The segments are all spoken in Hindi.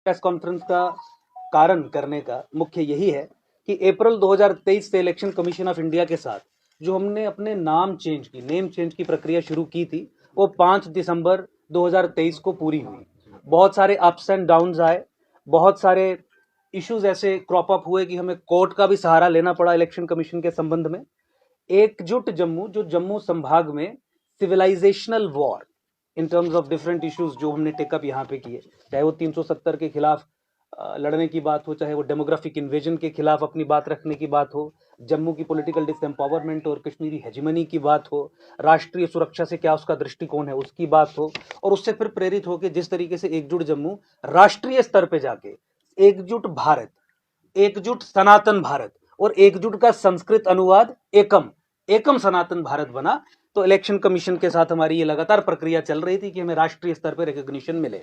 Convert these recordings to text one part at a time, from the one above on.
प्रेस कॉन्फ्रेंस का कारण करने का मुख्य यही है कि अप्रैल 2023 से इलेक्शन कमीशन ऑफ इंडिया के साथ जो हमने अपने नेम चेंज की प्रक्रिया शुरू की थी वो 5 दिसंबर 2023 को पूरी हुई। बहुत सारे अप्स एंड डाउन्स आए, बहुत सारे इश्यूज ऐसे क्रॉप अप हुए कि हमें कोर्ट का भी सहारा लेना पड़ा इलेक्शन कमीशन के संबंध में। एकजुट जम्मू, जो जम्मू संभाग में civilisational war in terms of different issues जो हमने टेकअप यहाँ पे किए, चाहे वो 370 के खिलाफ लड़ने की बात हो, चाहे वो डेमोग्राफिक इन्वेजन के खिलाफ अपनी बात रखने की बात हो, जम्मू की पॉलिटिकल डिसएम्पावरमेंट और कश्मीरी हेजिमनी की बात हो, राष्ट्रीय सुरक्षा से क्या उसका दृष्टिकोण है उसकी बात हो, और उससे फिर प्रेरित होकर जिस तरीके से एकजुट जम्मू राष्ट्रीय स्तर पे जाके एकजुट भारत, एकजुट सनातन भारत और एकजुट का संस्कृत अनुवाद एकम एकम सनातन भारत बना। तो इलेक्शन कमीशन के साथ हमारी ये लगातार प्रक्रिया चल रही थी कि हमें राष्ट्रीय स्तर पर रिकॉग्निशन मिले।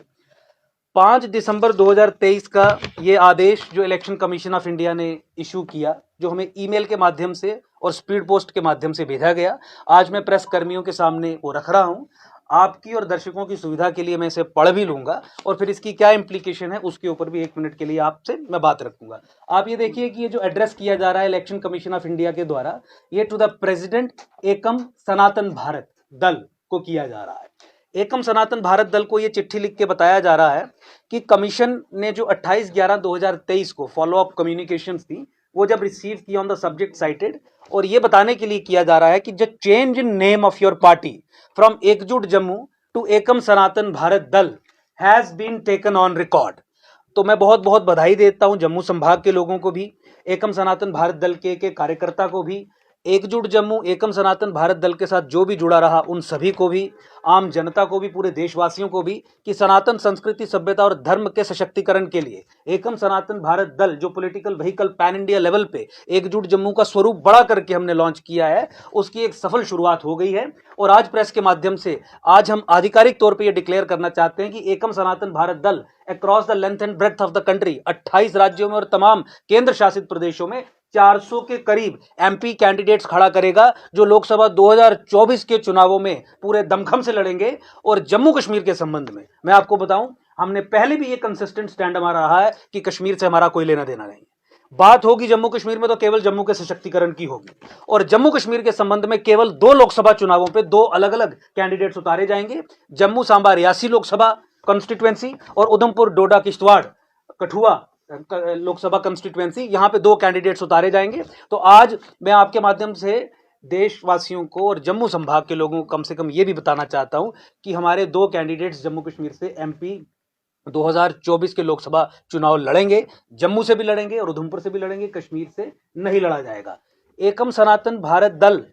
5 दिसंबर 2023 का ये आदेश जो इलेक्शन कमीशन ऑफ इंडिया ने इशू किया, जो हमें ईमेल के माध्यम से और स्पीड पोस्ट के माध्यम से भेजा गया, आज मैं प्रेस कर्मियों के सामने वो रख रहा हूं। आपकी और दर्शकों की सुविधा के लिए मैं इसे पढ़ भी लूंगा और फिर इसकी क्या इंप्लीकेशन है उसके ऊपर भी 1 मिनट के लिए आपसे मैं बात रखूंगा। आप ये देखिए कि ये जो एड्रेस किया जा रहा है इलेक्शन कमीशन ऑफ इंडिया के द्वारा, ये टू द प्रेसिडेंट एकम सनातन भारत दल को किया जा रहा है। एकम सनातन भारत दल को ये चिट्ठी लिख के बताया जा रहा है कि कमीशन ने जो 28/11/2023 को फॉलो अप कम्युनिकेशंस थी वो जब रिसीव किया ऑन द सब्जेक्ट साइटेड, और ये बताने के लिए किया जा रहा है कि the change in name of your party from Ekjut Jammu to Ekam Sanatan Bharat Dal has been taken on record. तो मैं बहुत बहुत बधाई देता हूं जम्मू संभाग के लोगों को भी, एकम सनातन भारत दल के कार्यकर्ता को भी, एकजुट जम्मू एकम सनातन भारत दल के साथ जो भी जुड़ा रहा उन सभी को भी, आम जनता को भी, पूरे देशवासियों को भी, कि सनातन संस्कृति, सभ्यता और धर्म के सशक्तिकरण के लिए एकम सनातन भारत दल जो political vehicle pan India level पे एकजुट जम्मू का स्वरूप बड़ा करके हमने लॉन्च किया है, उसकी एक सफल शुरुआत हो गई है। और आज प्रेस के माध्यम से आज हम आधिकारिक तौर पर यह डिक्लेयर करना चाहते हैं कि एकम Sanatan Bharat Dal across the length and breadth of the country 28 राज्यों में और तमाम केंद्र शासित प्रदेशों में 400 के करीब एमपी कैंडिडेट्स खड़ा करेगा, जो लोकसभा 2024 के चुनावों में पूरे दमखम से लड़ेंगे। और जम्मू कश्मीर के संबंध में मैं आपको बताऊं, हमने पहले भी ये कंसिस्टेंट स्टैंड हमारा रहा है कि कश्मीर से हमारा कोई लेना देना नहीं। बात होगी जम्मू कश्मीर में तो केवल जम्मू के सशक्तिकरण की होगी, और जम्मू कश्मीर के संबंध में केवल 2 लोकसभा चुनावों पे 2 अलग अलग कैंडिडेट्स उतारे जाएंगे, जम्मू सांबा रियासी लोकसभा कॉन्स्टिट्युएंसी और उधमपुर डोडा किश्तवाड़ कठुआ लोकसभा कंस्टिट्यूएंसी, यहां पे 2 कैंडिडेट्स उतारे जाएंगे। तो आज मैं आपके माध्यम से देशवासियों को और जम्मू संभाग के लोगों को कम से कम ये भी बताना चाहता हूं कि हमारे 2 कैंडिडेट्स जम्मू कश्मीर से एमपी 2024 के लोकसभा चुनाव लड़ेंगे, जम्मू से भी लड़ेंगे और उधमपुर से भी लड़ेंगे, कश्मीर से नहीं लड़ा जाएगा। एकम सनातन भारत दल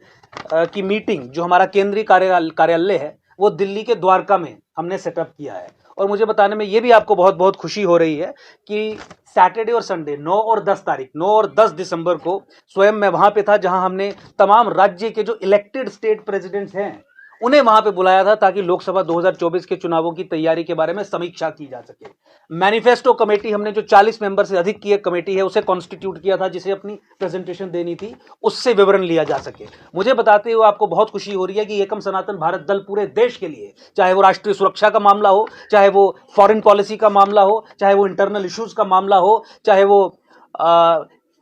की मीटिंग जो हमारा केंद्रीय कार्यालय है वो दिल्ली के द्वारका में हमने सेटअप किया है, और मुझे बताने में ये भी आपको बहुत बहुत खुशी हो रही है कि सैटरडे और संडे 9 और 10 तारीख 9 और 10 दिसंबर को स्वयं मैं वहां पे था, जहां हमने तमाम राज्य के जो इलेक्टेड स्टेट प्रेसिडेंट्स हैं उन्हें वहां पे बुलाया था ताकि लोकसभा 2024 के चुनावों की तैयारी के बारे में समीक्षा की जा सके। मैनिफेस्टो कमेटी हमने जो 40 मेंबर से अधिक की एक कमेटी है उसे कॉन्स्टिट्यूट किया था, जिसे अपनी प्रेजेंटेशन देनी थी, उससे विवरण लिया जा सके। मुझे बताते हुए आपको बहुत खुशी हो रही है कि एकम सनातन भारत दल पूरे देश के लिए, चाहे वो राष्ट्रीय सुरक्षा का मामला हो, चाहे वो फॉरेन पॉलिसी का मामला हो, चाहे वो इंटरनल इश्यूज का मामला हो, चाहे वो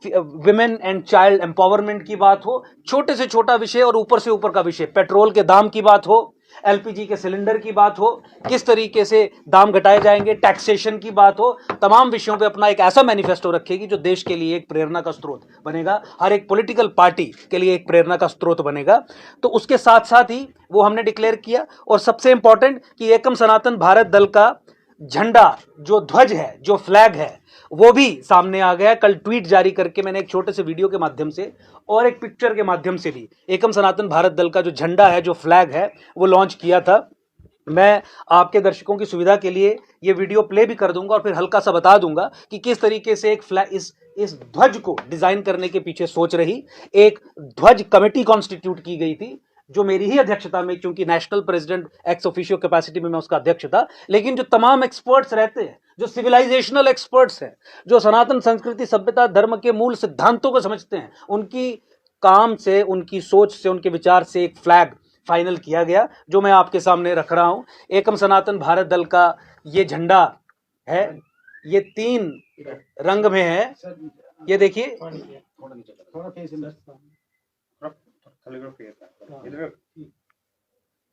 विमेन एंड चाइल्ड एम्पावरमेंट की बात हो, छोटे से छोटा विषय और ऊपर से ऊपर का विषय, पेट्रोल के दाम की बात हो, एलपीजी के सिलेंडर की बात हो, किस तरीके से दाम घटाए जाएंगे, टैक्सेशन की बात हो, तमाम विषयों पे अपना एक ऐसा मैनिफेस्टो रखेगी जो देश के लिए एक प्रेरणा का स्रोत बनेगा, हर एक पॉलिटिकल पार्टी के लिए एक प्रेरणा का स्रोत बनेगा। तो उसके साथ साथ ही वो हमने डिक्लेयर किया, और सबसे इंपॉर्टेंट कि एकम सनातन भारत दल का झंडा, जो ध्वज है, जो फ्लैग है, वो भी सामने आ गया। कल ट्वीट जारी करके मैंने एक छोटे से वीडियो के माध्यम से और एक पिक्चर के माध्यम से भी एकम सनातन भारत दल का जो झंडा है, जो फ्लैग है, वो लॉन्च किया था। मैं आपके दर्शकों की सुविधा के लिए ये वीडियो प्ले भी कर दूंगा और फिर हल्का सा बता दूंगा कि किस तरीके से एक फ्लैग, इस ध्वज को डिजाइन करने के पीछे सोच रही एक ध्वज कमेटी कॉन्स्टिट्यूट की गई थी, जो मेरी ही अध्यक्षता में, क्योंकि national president ex officio capacity में मैं उसका अध्यक्ष था, लेकिन जो तमाम एक्सपर्ट्स रहते हैं, जो सिविलाइजेशनल एक्सपर्ट्स हैं, जो सनातन संस्कृति, सभ्यता, धर्म के मूल सिद्धांतों को समझते हैं, उनकी काम से, उनकी सोच से, उनके विचार से एक फ्लैग फाइनल किया गया, जो मैं आपके सामने रख रहा हूं। एकम सनातन भारत दल का ये झंडा है, ये 3 रंग में है, ये देखिए।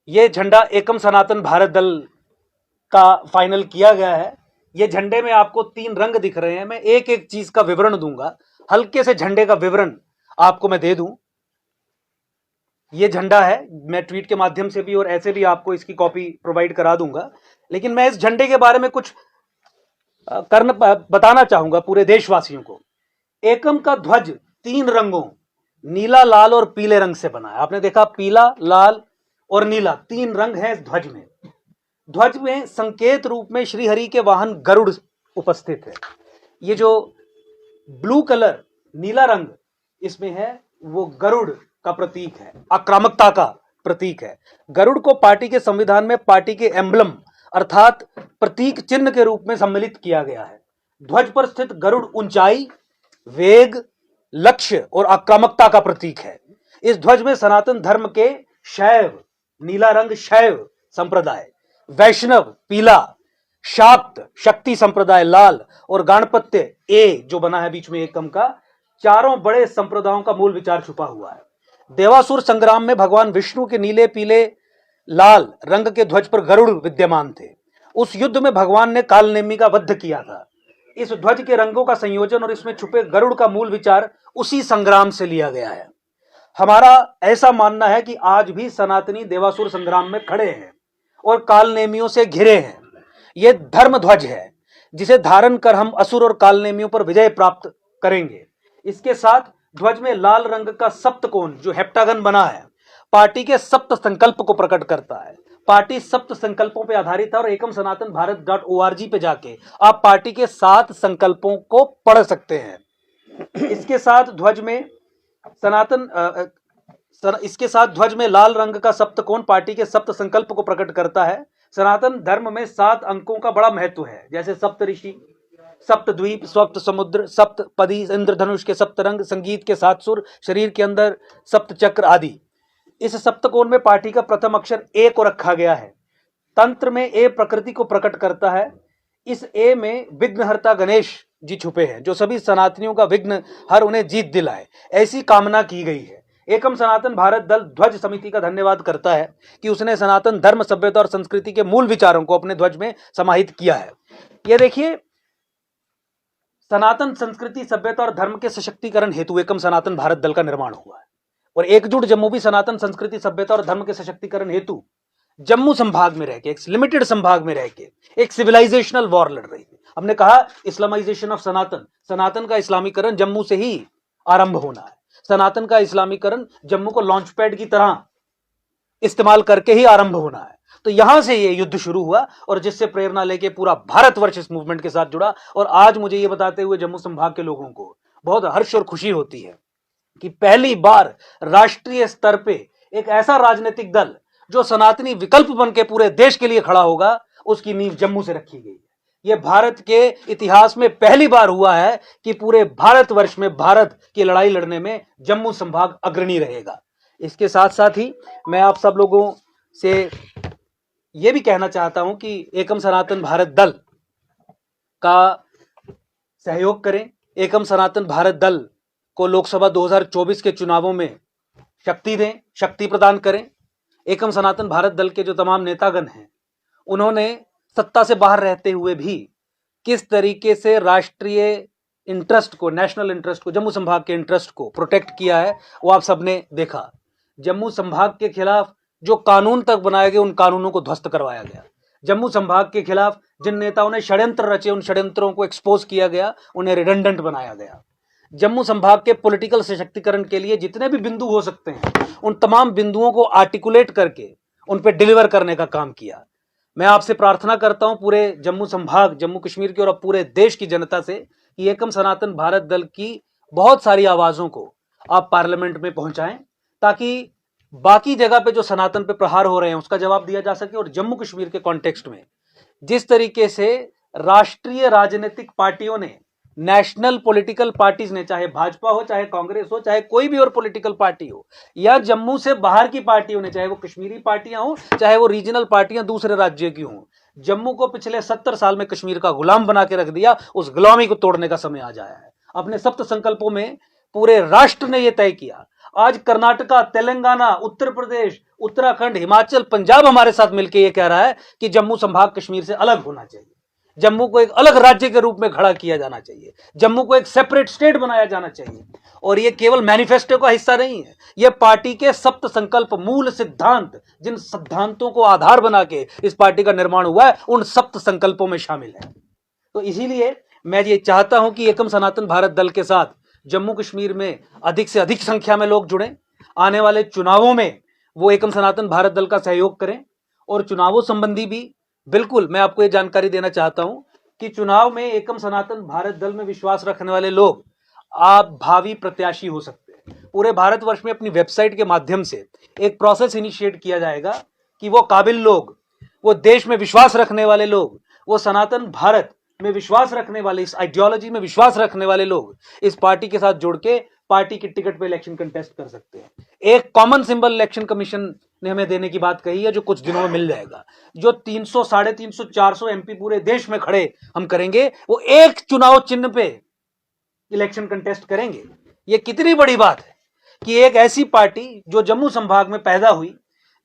ये झंडा एकम सनातन भारत दल का फाइनल किया गया है। ये झंडे में आपको 3 रंग दिख रहे हैं। मैं एक एक चीज का विवरण दूंगा, हल्के से झंडे का विवरण आपको मैं दे दूं। ये झंडा है, मैं ट्वीट के माध्यम से भी और ऐसे भी आपको इसकी कॉपी प्रोवाइड करा दूंगा, लेकिन मैं इस झंडे के बारे में कुछ बताना चाहूंगा पूरे देशवासियों को। एकम का ध्वज 3 रंगों नीला, लाल और पीले रंग से बना है। आपने देखा पीला, लाल और नीला 3 रंग है इस ध्वज में। ध्वज में संकेत रूप में श्रीहरि के वाहन गरुड़ उपस्थित है। ये जो ब्लू कलर नीला रंग इसमें है वो गरुड़ का प्रतीक है, आक्रामकता का प्रतीक है। गरुड़ को पार्टी के संविधान में पार्टी के एम्बलम अर्थात प्रतीक चिन्ह के रूप में सम्मिलित किया गया है। ध्वज पर स्थित गरुड़ ऊंचाई, वेग, लक्ष्य और आक्रामकता का प्रतीक है। इस ध्वज में सनातन धर्म के शैव नीला रंग शैव संप्रदाय, वैष्णव पीला, शाक्त शक्ति संप्रदाय लाल और गाणपत्य ए जो बना है बीच में एकम का, चारों बड़े संप्रदायों का मूल विचार छुपा हुआ है। देवासुर संग्राम में भगवान विष्णु के नीले, पीले, लाल रंग के ध्वज पर गरुड़ विद्यमान थे। उस युद्ध में भगवान ने कालनेमी का वध किया था। इस ध्वज के रंगों का संयोजन और इसमें छुपे गरुड़ का मूल विचार उसी संग्राम से लिया गया है। हमारा ऐसा मानना है कि आज भी सनातनी देवासुर संग्राम में खड़े हैं और कालनेमियों से घिरे हैं। यह धर्म ध्वज है जिसे धारण कर हम असुर और कालनेमियों पर विजय प्राप्त करेंगे। इसके साथ ध्वज में लाल रंग का सप्तकोण जो हेप्टागन बना है पार्टी के सप्त संकल्प को प्रकट करता है। पार्टी सप्त संकल्पों पर आधारित है और एकम सनातन भारत .org पे जाके आप पार्टी के 7 संकल्पों को पढ़ सकते हैं। इसके साथ ध्वज में लाल रंग का सप्तकोण पार्टी के सप्त संकल्प को प्रकट करता है। सनातन धर्म में 7 अंकों का बड़ा महत्व है, जैसे सप्तऋषि, सप्तद्वीप, सप्त समुद्र, सप्तपदी, इंद्रधनुष के 7 रंग, संगीत के 7 सुर, शरीर के अंदर सप्त चक्र आदि। इस सप्तकोण में पार्टी का प्रथम अक्षर ए को रखा गया है। तंत्र में ए प्रकृति को प्रकट करता है। इस ए में विघ्नहर्ता गणेश जी छुपे हैं जो सभी सनातनियों का विघ्न हर उन्हें जीत दिलाए, ऐसी कामना की गई है। एकम सनातन भारत दल ध्वज समिति का धन्यवाद करता है कि उसने सनातन धर्म, सभ्यता और संस्कृति के मूल विचारों को अपने ध्वज में समाहित किया है। यह देखिए, सनातन संस्कृति, सभ्यता और धर्म के सशक्तिकरण हेतु एकम सनातन भारत दल का निर्माण हुआ है और एकजुट जम्मू भी सनातन संस्कृति, सभ्यता और धर्म के सशक्तिकरण हेतु जम्मू संभाग में रहकर, एक लिमिटेड संभाग में रहकर एक सिविलाइजेशनल वॉर लड़ रही है। हमने कहा इस्लामाइजेशन ऑफ सनातन, सनातन का इस्लामीकरण जम्मू से ही आरंभ होना है। सनातन का इस्लामीकरण जम्मू को लॉन्च पैड की तरह इस्तेमाल करके ही आरंभ होना है। तो यहां से ये युद्ध शुरू हुआ और जिससे प्रेरणा लेके पूरा भारतवर्ष इस मूवमेंट के साथ जुड़ा। और आज मुझे ये बताते हुए जम्मू संभाग के लोगों को बहुत हर्ष और खुशी होती है कि पहली बार राष्ट्रीय स्तर पे एक ऐसा राजनीतिक दल जो सनातनी विकल्प बन के पूरे देश के लिए खड़ा होगा, उसकी नींव जम्मू से रखी गई है। यह भारत के इतिहास में पहली बार हुआ है कि पूरे भारतवर्ष में भारत की लड़ाई लड़ने में जम्मू संभाग अग्रणी रहेगा। इसके साथ साथ ही मैं आप सब लोगों से यह भी कहना चाहता हूं कि एकम सनातन भारत दल का सहयोग करें। एकम सनातन भारत दल को लोकसभा 2024 के चुनावों में शक्ति दें, शक्ति प्रदान करें। एकम सनातन भारत दल के जो तमाम नेतागण हैं उन्होंने सत्ता से बाहर रहते हुए भी किस तरीके से राष्ट्रीय इंटरेस्ट को, नेशनल इंटरेस्ट को, जम्मू संभाग के इंटरेस्ट को प्रोटेक्ट किया है वो आप सबने देखा। जम्मू संभाग के खिलाफ जो कानून तक बनाए गए उन कानूनों को ध्वस्त करवाया गया। जम्मू संभाग के खिलाफ जिन नेताओं ने षड्यंत्र रचे उन षड्यंत्रों को एक्सपोज किया गया, उन्हें रिडंडेंट बनाया गया। जम्मू संभाग के पॉलिटिकल सशक्तिकरण के लिए जितने भी बिंदु हो सकते हैं उन तमाम बिंदुओं को आर्टिकुलेट करके उन पर डिलीवर करने का काम किया। मैं आपसे प्रार्थना करता हूं पूरे जम्मू संभाग, जम्मू कश्मीर की और पूरे देश की जनता से कि एकम सनातन भारत दल की बहुत सारी आवाजों को आप पार्लियामेंट में पहुंचाएं ताकि बाकी जगह पे जो सनातन पे प्रहार हो रहे हैं उसका जवाब दिया जा सके। और जम्मू कश्मीर के कॉन्टेक्स्ट में जिस तरीके से राष्ट्रीय राजनीतिक पार्टियों ने, नेशनल पॉलिटिकल पार्टीज ने, चाहे भाजपा हो, चाहे कांग्रेस हो, चाहे कोई भी और पॉलिटिकल पार्टी हो, या जम्मू से बाहर की पार्टियों ने, चाहे वो कश्मीरी पार्टियां हो, चाहे वो रीजनल पार्टियां दूसरे राज्य की हों, जम्मू को पिछले 70 साल में कश्मीर का गुलाम बना के रख दिया, उस गुलामी को तोड़ने का समय आज आया है। अपने सप्त संकल्पों में पूरे राष्ट्र ने यह तय किया। आज कर्नाटका, तेलंगाना, उत्तर प्रदेश, उत्तराखंड, हिमाचल, पंजाब हमारे साथ मिलकर यह कह रहा है कि जम्मू संभाग कश्मीर से अलग होना चाहिए, जम्मू को एक अलग राज्य के रूप में खड़ा किया जाना चाहिए, जम्मू को एक सेपरेट स्टेट बनाया जाना चाहिए। और यह केवल मैनिफेस्टो का हिस्सा नहीं है, यह पार्टी के सप्त संकल्प, मूल सिद्धांत, जिन सिद्धांतों को आधार बना के इस पार्टी का निर्माण हुआ है, उन सप्त संकल्पों में शामिल है। तो इसीलिए मैं ये चाहता हूं कि एकम सनातन भारत दल के साथ जम्मू कश्मीर में अधिक से अधिक संख्या में लोग जुड़ें। आने वाले चुनावों में वो एकम सनातन भारत दल का सहयोग करें। और चुनावों संबंधी भी बिल्कुल मैं आपको ये जानकारी देना चाहता हूं कि चुनाव में एकम सनातन भारत दल में विश्वास रखने वाले लोग आप भावी प्रत्याशी हो सकते हैं। पूरे भारतवर्ष में अपनी वेबसाइट के माध्यम से एक प्रोसेस इनिशिएट किया जाएगा कि वो काबिल लोग, वो देश में विश्वास रखने वाले लोग, वो सनातन भारत में विश्वास रखने वाले, इस आइडियोलॉजी में विश्वास रखने वाले लोग इस पार्टी के साथ जुड़ के पार्टी की टिकट पे इलेक्शन कंटेस्ट कर सकते हैं। एक कॉमन सिंबल इलेक्शन कमीशन ने हमें देने की बात कही है, जो कुछ दिनों में मिल जाएगा। जो 300, 350, 400 एमपी पूरे देश में खड़े हम करेंगे, वो एक चुनाव चिन्ह पे इलेक्शन कंटेस्ट करेंगे। ये कितनी बड़ी बात है कि एक ऐसी पार्टी जो जम्मू संभाग में पैदा हुई,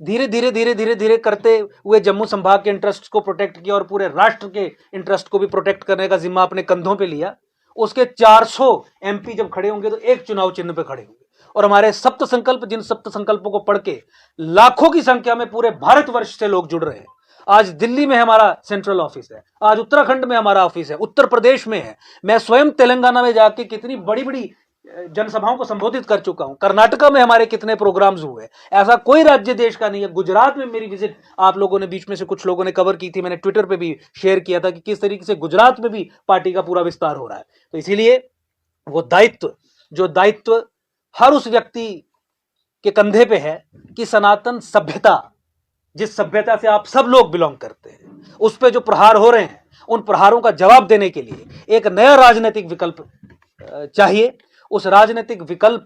धीरे धीरे धीरे धीरे धीरे करते हुए जम्मू संभाग के इंटरेस्ट को प्रोटेक्ट किया और पूरे राष्ट्र के इंटरेस्ट को भी प्रोटेक्ट करने का जिम्मा अपने कंधों पे लिया। उसके 400 एमपी जब खड़े होंगे तो एक चुनाव चिन्ह पे खड़े होंगे। और हमारे सप्त संकल्प, जिन सप्त संकल्पों को पढ़ के लाखों की संख्या में पूरे भारतवर्ष से लोग जुड़ रहे हैं। आज दिल्ली में हमारा सेंट्रल ऑफिस है, आज उत्तराखंड में हमारा ऑफिस है, उत्तर प्रदेश में है। मैं स्वयं तेलंगाना में जाके कितनी बड़ी बड़ी जनसभाओं को संबोधित कर चुका हूं। कर्नाटका में हमारे कितने प्रोग्राम्स हुए, ऐसा कोई राज्य देश का नहीं है। गुजरात में मेरी विजिट आप लोगों ने, बीच में से कुछ लोगों ने कवर की थी, मैंने ट्विटर पे भी शेयर किया था कि किस तरीके से गुजरात में भी पार्टी का पूरा विस्तार हो रहा है। तो इसीलिए वो दायित्व, जो दायित्व हर उस व्यक्ति के कंधे पे है कि सनातन सभ्यता, जिस सभ्यता से आप सब लोग बिलोंग करते हैं, उस पर जो प्रहार हो रहे हैं, उन प्रहारों का जवाब देने के लिए एक नया राजनीतिक विकल्प चाहिए। उस राजनीतिक विकल्प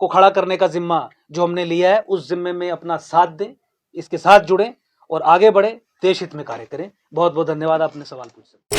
को खड़ा करने का जिम्मा जो हमने लिया है, उस जिम्मे में अपना साथ दें, इसके साथ जुड़ें और आगे बढ़े, देश हित में कार्य करें। बहुत बहुत धन्यवाद। आपने सवाल पूछ सकते।